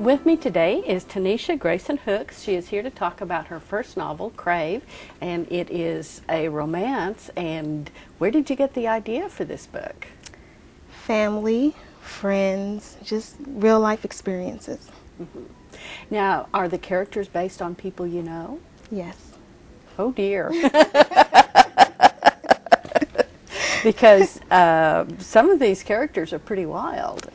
With me today is Tanisha Grayson Hooks. She is here to talk about her first novel, Crave, and it is a romance. And where did you get the idea for this book? Family, friends, just real life experiences. Mm-hmm. Now, are the characters based on people you know? Yes. Oh dear. Because some of these characters are pretty wild.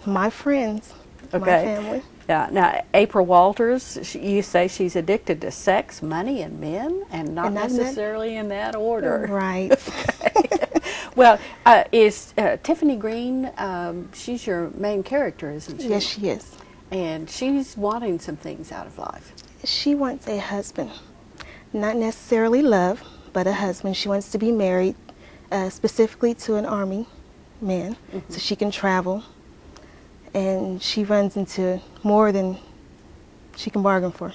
My friends, okay. My family. Yeah. Now, April Walters, you say she's addicted to sex, money, and men, and not necessarily in that order. Right. Well, is Tiffany Green, she's your main character, isn't she? Yes, she is. And she's wanting some things out of life. She wants a husband. Not necessarily love, but a husband. She wants to be married, specifically to an army man, so she can travel. And she runs into more than she can bargain for.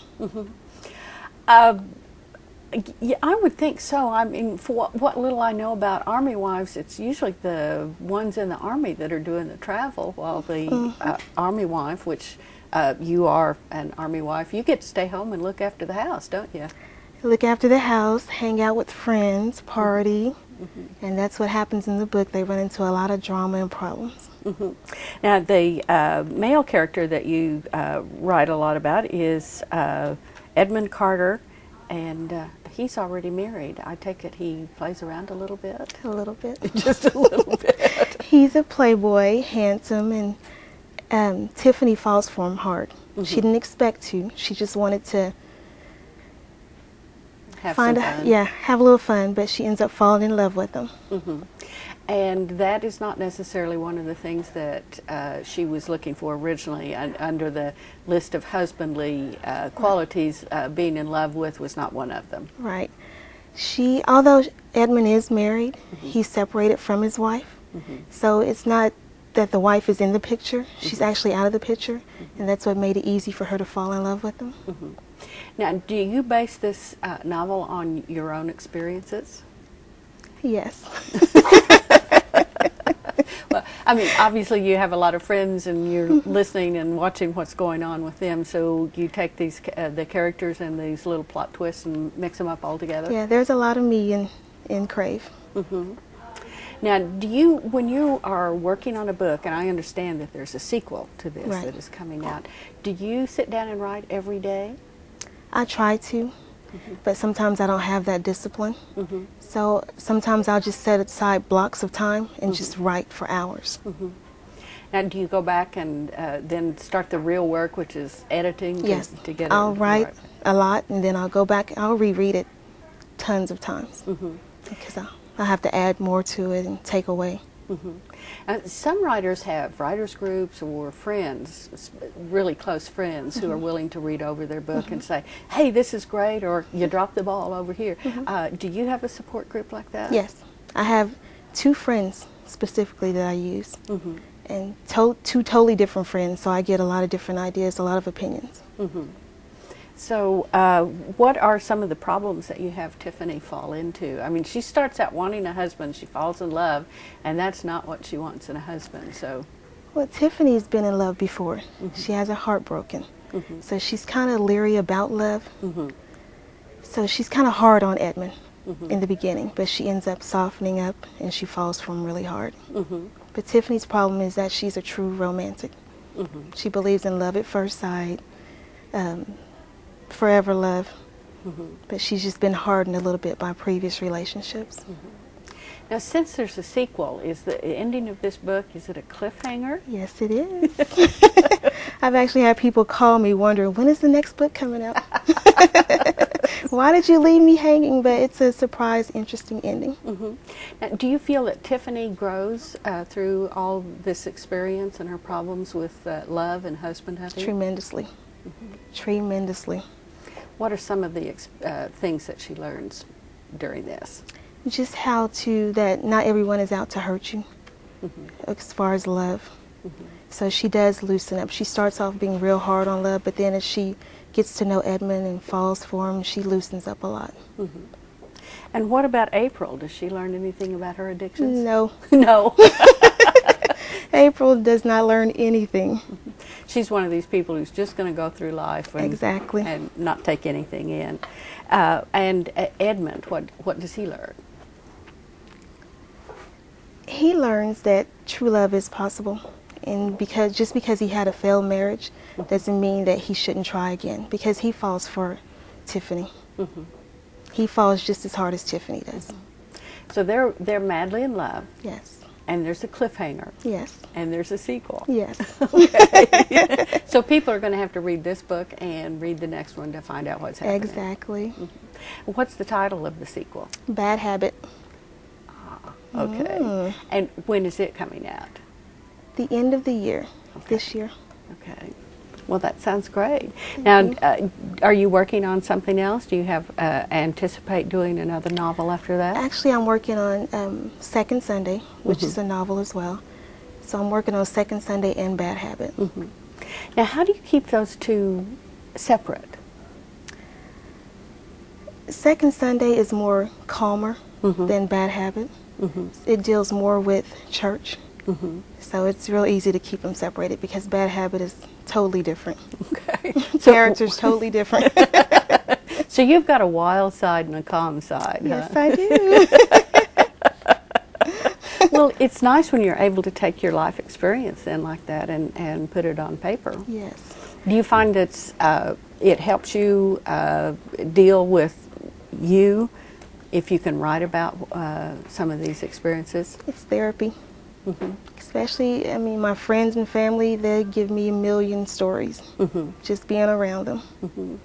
Yeah, I would think so. I mean, for what little I know about Army wives, it's usually the ones in the Army that are doing the travel, while the Army wife, which you are an Army wife, you get to stay home and look after the house, don't you? Look after the house, hang out with friends, party, and that's what happens in the book. They run into a lot of drama and problems. Now, the male character that you write a lot about is Edmund Carter, and he's already married. I take it he plays around a little bit? A little bit. Just a little bit. He's a playboy, handsome, and Tiffany falls for him hard. She didn't expect to. She just wanted to have some fun. Have a little fun, but she ends up falling in love with him. And that is not necessarily one of the things that she was looking for originally. Under the list of husbandly qualities, being in love with was not one of them. Right. Although Edmund is married, he's separated from his wife. So it's not that the wife is in the picture. She's actually out of the picture, and that's what made it easy for her to fall in love with him. Now, do you base this novel on your own experiences? Yes. Well, I mean, obviously you have a lot of friends and you're listening and watching what's going on with them, so you take these the characters and these little plot twists and mix them up all together? Yeah, there's a lot of me in Crave. Now, when you are working on a book, and I understand that there's a sequel to this that is coming out, do you sit down and write every day? I try to. But sometimes I don't have that discipline. So sometimes I'll just set aside blocks of time and just write for hours. Now, do you go back and then start the real work, which is editing? Yes. To get I'll write a lot, and then I'll go back. I'll reread it tons of times because I'll have to add more to it and take away. Some writers have writers groups or friends, really close friends, who are willing to read over their book and say, hey, this is great, or you dropped the ball over here. Do you have a support group like that? Yes. I have 2 friends specifically that I use, and 2 totally different friends, so I get a lot of different ideas, a lot of opinions. So what are some of the problems that you have Tiffany fall into? I mean, she starts out wanting a husband, she falls in love, and that's not what she wants in a husband. So, well, Tiffany's been in love before. She has her heart broken. So she's kind of leery about love. So she's kind of hard on Edmund in the beginning, but she ends up softening up and she falls for him really hard. But Tiffany's problem is that she's a true romantic. She believes in love at first sight. Forever love, but she's just been hardened a little bit by previous relationships. Now, since there's a sequel, is the ending of this book, is it a cliffhanger? Yes, it is. I've actually had people call me wondering, when is the next book coming out? Why did you leave me hanging? But it's a surprise, interesting ending. Now, do you feel that Tiffany grows through all this experience and her problems with love and husband hunting? Tremendously. Tremendously. What are some of the things that she learns during this? Just that not everyone is out to hurt you as far as love. So she does loosen up. She starts off being real hard on love, but then as she gets to know Edmund and falls for him, she loosens up a lot. And what about April? Does she learn anything about her addictions? No. No. April does not learn anything. She's one of these people who's just going to go through life and, Exactly. and not take anything in. And Edmund, what does he learn? He learns that true love is possible, and just because he had a failed marriage doesn't mean that he shouldn't try again, because he falls for Tiffany. He falls just as hard as Tiffany does. So they're madly in love. Yes. And there's a cliffhanger. Yes. And there's a sequel. Yes. Okay. So people are going to have to read this book and read the next one to find out what's happening. Exactly. What's the title of the sequel? Bad Habit. Okay. And when is it coming out? The end of the year, this year. Okay. Well, that sounds great. Now, are you working on something else? Do you have anticipate doing another novel after that? Actually, I'm working on Second Sunday, which is a novel as well. So I'm working on Second Sunday and Bad Habit. Now, how do you keep those two separate? Second Sunday is more calmer than Bad Habit. It deals more with church. So it's real easy to keep them separated, because Bad Habit is totally different. Okay. Characters totally different. So you've got a wild side and a calm side. Yes, huh? I do. Well, it's nice when you're able to take your life experience then like that and put it on paper. Yes. Do you find that it helps you deal with you if you can write about some of these experiences? It's therapy. Especially, I mean, my friends and family, they give me a million stories just being around them.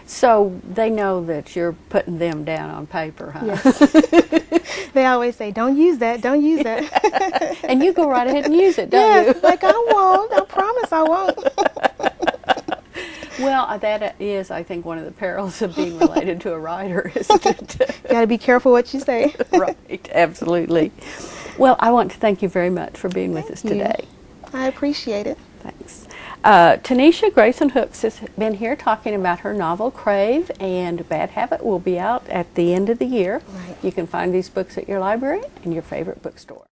So they know that you're putting them down on paper, huh? Yes. They always say, don't use that, don't use that. And you go right ahead and use it, don't you? Yes, like I won't, I promise I won't. Well, that is, I think, one of the perils of being related to a writer, isn't it? You got to be careful what you say. Right, absolutely. Well, I want to thank you very much for being with us today. I appreciate it. Thanks. Tanisha Grayson Hooks has been here talking about her novel, Crave, and Bad Habit will be out at the end of the year. Right. You can find these books at your library and your favorite bookstore.